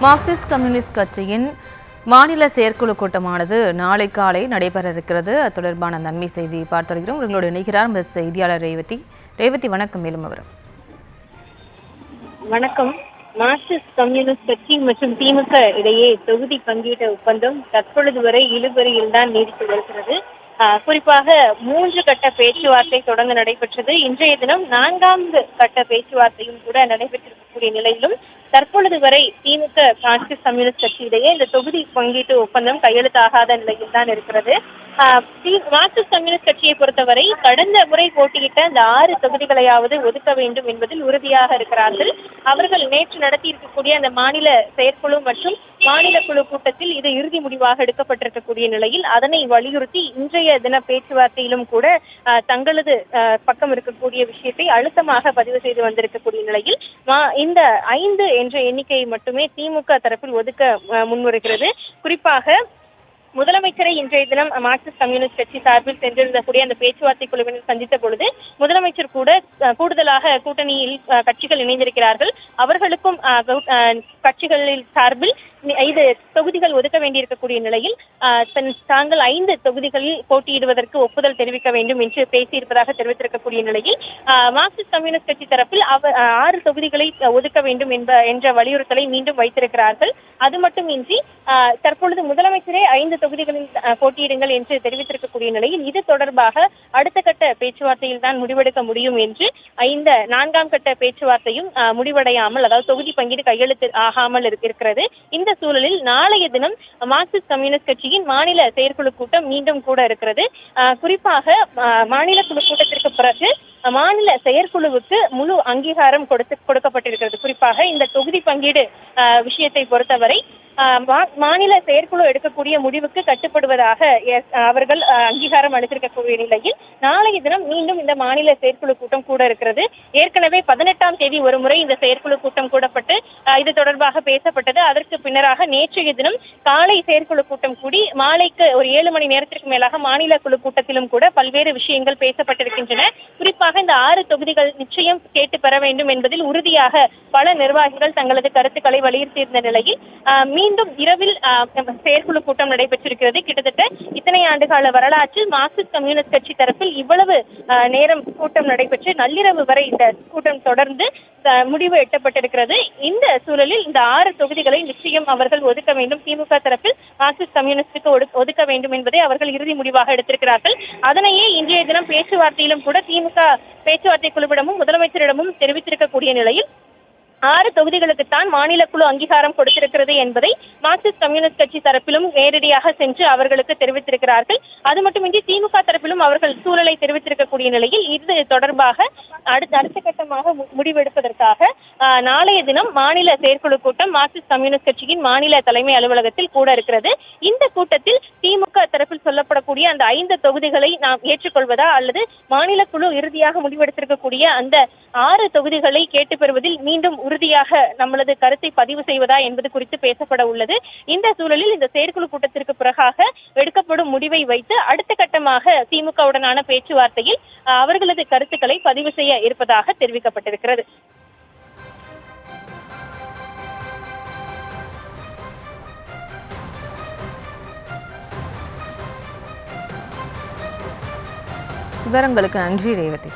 Marxist communist கட்சியின் மாநில செயற்குழு கூட்டமானது நாளை காலை நடைபெற இருக்கிறது. அது தொடர்பான நன்மை செய்தி பார்த்து வருகிறோம். உங்களோடு இணைகிறார் செய்தியாளர் ரேவதி. ரேவதி, வணக்கம். மேலும் அவர் வணக்கம். மார்க்சிஸ்ட் கம்யூனிஸ்ட் கட்சி மற்றும் திமுக இடையே தொகுதி பங்கீட்டு ஒப்பந்தம் தற்பொழுது வரை இழுபறியில் தான் நீடித்து வருகிறது. குறிப்பாக 3 கட்ட பேச்சுவார்த்தை தொடர்ந்து நடைபெற்றது. இன்றைய தினம் 4வது கட்ட பேச்சுவார்த்தையும் கூட நடைபெற்றிருக்கக்கூடிய நிலையிலும் தற்பொழுது வரை திமுக மார்க்சிஸ்ட் கம்யூனிஸ்ட் கட்சி இடையே இந்த தொகுதி பங்கீட்டு ஒப்பந்தம் கையெழுத்தாகாத நிலையில் தான் இருக்கிறது. மார்க்சிஸ்ட் கம்யூனிஸ்ட் கட்சியை பொறுத்தவரை கடந்த முறை போட்டியிட்ட இந்த 6 தொகுதிகளையாவது ஒதுக்க வேண்டும் என்பதில் உறுதியாக இருக்கிறார்கள். அவர்கள் நேற்று நடத்தி இருக்கக்கூடிய அந்த மாநில செயற்குழு மற்றும் மாநில குழு கூட்டத்தில் இது இறுதி முடிவாக எடுக்கப்பட்டிருக்கக்கூடிய நிலையில் அதனை வலியுறுத்தி இன்றைய தின பேச்சுவார்த்தையிலும் கூட தங்களது பக்கம் இருக்கக்கூடிய விஷயத்தை அழுத்தமாக பதிவு செய்து வந்திருக்கக்கூடிய நிலையில் இந்த 5 என்ற எண்ணிக்கையை மட்டுமே திமுக தரப்பில் ஒதுக்க முன்வருகிறது. குறிப்பாக முதலமைச்சரை இன்றைய தினம் மார்க்சிஸ்ட் கம்யூனிஸ்ட் கட்சி சார்பில் சென்றிருந்தக்கூடிய அந்த பேச்சுவார்த்தை குழுவினர் சந்தித்த பொழுது முதலமைச்சர் கூட கூடுதலாக கூட்டணியில் கட்சிகள் இணைந்திருக்கிறார்கள், அவர்களுக்கும் கட்சிகளில் சார்பில் 5 தொகுதிகள் ஒதுக்க வேண்டியிருக்கக்கூடிய நிலையில் தாங்கள் 5 தொகுதிகளில் போட்டியிடுவதற்கு ஒப்புதல் தெரிவிக்க வேண்டும் என்று பேசியிருப்பதாக தெரிவித்திருக்கக்கூடிய நிலையில் மார்க்சிஸ்ட் கம்யூனிஸ்ட் கட்சி தரப்பில் 6 தொகுதிகளை ஒதுக்க வேண்டும் என்ற வலியுறுத்தலை மீண்டும் வைத்திருக்கிறார்கள். அது மட்டுமின்றி தற்பொழுது முதலமைச்சரே 5 தொகுதிகளில் போட்டியிடுங்கள் என்று தெரிவித்திருக்கக்கூடிய நிலையில் இது தொடர்பாக அடுத்த கட்ட பேச்சுவார்த்தையில் தான் முடிவெடுக்க முடியும் என்று இந்த 4ஆம் கட்ட பேச்சுவார்த்தையும் முடிவடையாமல், அதாவது தொகுதி பங்கீடு கையெழுத்து ஆகாமல் இருக்கிறது. இந்த சூழலில் நாளைய தினம் மார்க்சிஸ்ட் கம்யூனிஸ்ட் கட்சியின் மாநில செயற்குழு கூட்டம் மீண்டும் கூட இருக்கிறது. குறிப்பாக மாநில குழு கூட்டத்திற்கு பிறகு மாநில செயற்குழுவுக்கு முழு அங்கீகாரம் கொடுக்கப்பட்டிருக்கிறது. குறிப்பாக இந்த தொகுதி பங்கீடு விஷயத்தை பொறுத்தவரை மாநில செயற்குழு எடுக்கக்கூடிய முடிவுக்கு கட்டுப்படுவதாக அவர்கள் அங்கீகாரம் அளித்திருக்கக்கூடிய நிலையில் நாளைய தினம் மீண்டும் இந்த மாநில செயற்குழு கூட்டம் கூட இருக்கிறது. ஏற்கனவே 18ஆம் தேதி ஒரு முறை இந்த செயற்குழு கூட்டம் கூடப்பட்டு இது தொடர்பாக பேசப்பட்டது. அதற்கு பின்னராக நேற்றைய தினம் காலை செயற்குழு கூட்டம் கூடி மாலைக்கு ஒரு 7 மணி நேரத்திற்கு மேலாக மாநில குழு கூட்டத்திலும் கூட பல்வேறு விஷயங்கள் பேசப்பட்டிருக்கின்றன. குறிப்பாக இந்த 6 தொகுதிகள் நிச்சயம் கேட்டு பெற வேண்டும் என்பதில் உறுதியாக பல நிர்வாகிகள் தங்களது கருத்துக்களை வலியுறுத்தியிருந்த நிலையில் மீண்டும் இரவில் செயற்குழு கூட்டம் நடைபெற்றிருக்கிறது. கிட்டத்தட்ட இத்தனை ஆண்டுகால வரலாற்றில் மார்க்சிஸ்ட் கம்யூனிஸ்ட் கட்சி தரப்பில் இவ்வளவு நேரம் கூட்டம் நடைபெற்று நள்ளிரவு வரை இந்த கூட்டம் தொடர்ந்து முடிவு எட்டப்பட்டிருக்கிறது. இந்த சூழலில் இந்த 6 தொகுதிகளை நிச்சயம் அவர்கள் ஒதுக்க வேண்டும், திமுக தரப்பில் மார்க்சிஸ்ட் கம்யூனிஸ்டுக்கு ஒதுக்க வேண்டும் என்பதை அவர்கள் இறுதி முடிவாக எடுத்திருக்கிறார்கள். அதனையே இன்றைய தினம் பேச்சுவார்த்தையிலும் கூட திமுக பேச்சுவார்த்தை குழுவிடமும் முதலமைச்சரிடமும் தெரிவித்திருக்கக்கூடிய நிலையில் 6 தொகுதிகளுக்குத்தான் மாநில குழு அங்கீகாரம் கொடுத்திருக்கிறது என்பதை மார்க்சிஸ்ட் கம்யூனிஸ்ட் கட்சி தரப்பிலும் நேரடியாக சென்று அவர்களுக்கு தெரிவித்திருக்கிறார்கள். அது மட்டுமின்றி திமுக தரப்பிலும் அவர்கள் சூழலை தெரிவித்திருக்கக்கூடிய நிலையில் இது தொடர்பாக அடுத்த கட்டமாக முடிவெடுப்பதற்காக நாளைய தினம் மாநில செயற்குழு கூட்டம் மார்க்சிஸ்ட் கம்யூனிஸ்ட் கட்சியின் மாநில தலைமை அலுவலகத்தில் கூட இருக்கிறது. இந்த கூட்டத்தில் திமுக தரப்பில் சொல்லப்படக்கூடிய அந்த 5 தொகுதிகளை நாம் ஏற்றுக்கொள்வதா அல்லது மாநில குழு இறுதியாக முடிவெடுத்திருக்கக்கூடிய அந்த 6 தொகுதிகளை கேட்டு பெறுவதில் மீண்டும் உறுதியாக நம்மளது கருத்தை பதிவு செய்வதா என்பது குறித்து பேசப்பட உள்ளது. இந்த சூழலில் இந்த செயற்குழு கூட்டத்திற்கு பிறகாக எடுக்கப்படும் முடிவை வைத்து அடுத்த கட்டமாக திமுகவுடனான பேச்சுவார்த்தையில் அவர்களது கருத்துக்களை பதிவு செய்ய இருப்பதாக தெரிவிக்கப்பட்டிருக்கிறது. விவரங்களுக்கு நன்றி ரேவதி.